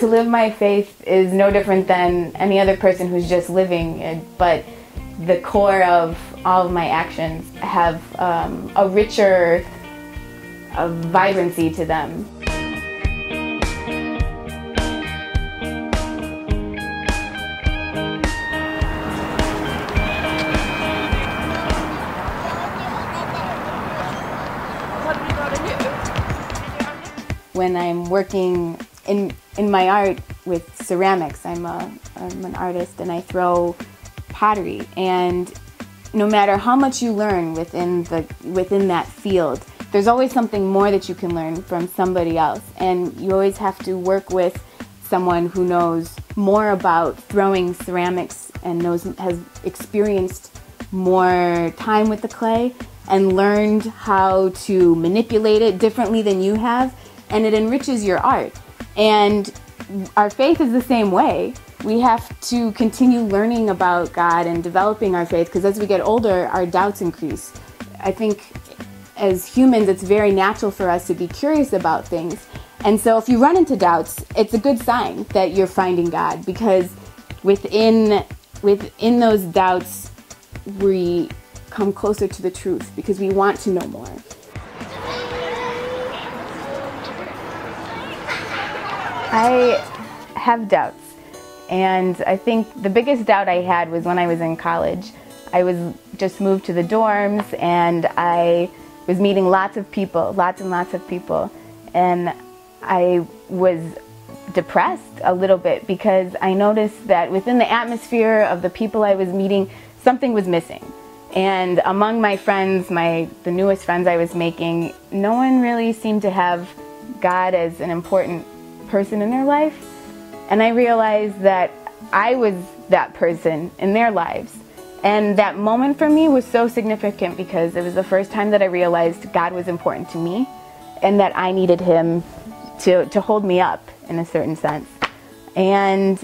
to live my faith is no different than any other person who's just living it, but the core of all of my actions have a richer vibrancy to them. When I'm working in my art with ceramics, I'm an artist and I throw pottery, and no matter how much you learn within that field, there's always something more that you can learn from somebody else, and you always have to work with someone who knows more about throwing ceramics and has experienced more time with the clay and learned how to manipulate it differently than you have, and it enriches your art. And our faith is the same way. We have to continue learning about God and developing our faith, because as we get older, our doubts increase. I think as humans, it's very natural for us to be curious about things. And so if you run into doubts, it's a good sign that you're finding God, because within those doubts, we come closer to the truth because we want to know more. I have doubts, and I think the biggest doubt I had was when I was in college. I was just moved to the dorms, and I was meeting lots and lots of people, and I was depressed a little bit because I noticed that within the atmosphere of the people I was meeting, something was missing. And among my friends, the newest friends I was making, no one really seemed to have God as an important person in their life. And I realized that I was that person in their lives. And that moment for me was so significant because it was the first time that I realized God was important to me and that I needed Him to hold me up in a certain sense. And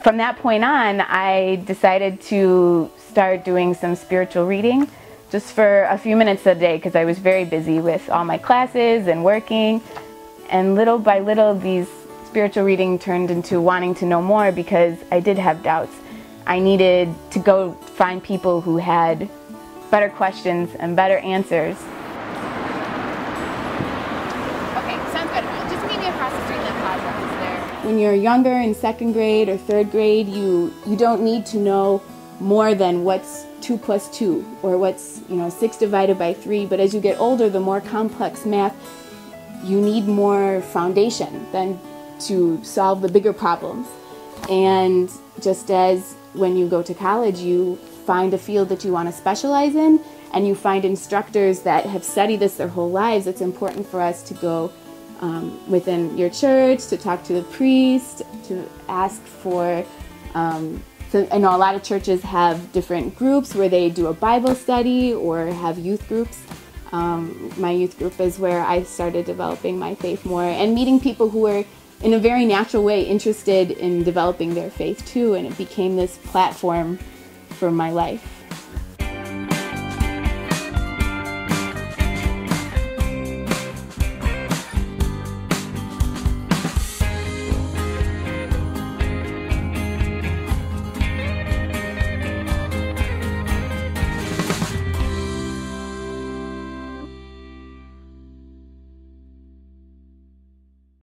from that point on, I decided to start doing some spiritual reading just for a few minutes a day because I was very busy with all my classes and working. And little by little, these spiritual reading turned into wanting to know more because I did have doubts. I needed to go find people who had better questions and better answers. Okay, sounds good. Just meet me across the street in the plaza. Is there? When you're younger, in second grade or third grade, you don't need to know more than what's 2 plus 2 or what's 6 divided by 3. But as you get older, the more complex math, you need more foundation than to solve the bigger problems. And just as when you go to college, you find a field that you want to specialize in, and you find instructors that have studied this their whole lives, it's important for us to go within your church, to talk to the priest, to ask for, I know a lot of churches have different groups where they do a Bible study or have youth groups. My youth group is where I started developing my faith more and meeting people who were in a very natural way interested in developing their faith too, and it became this platform for my life.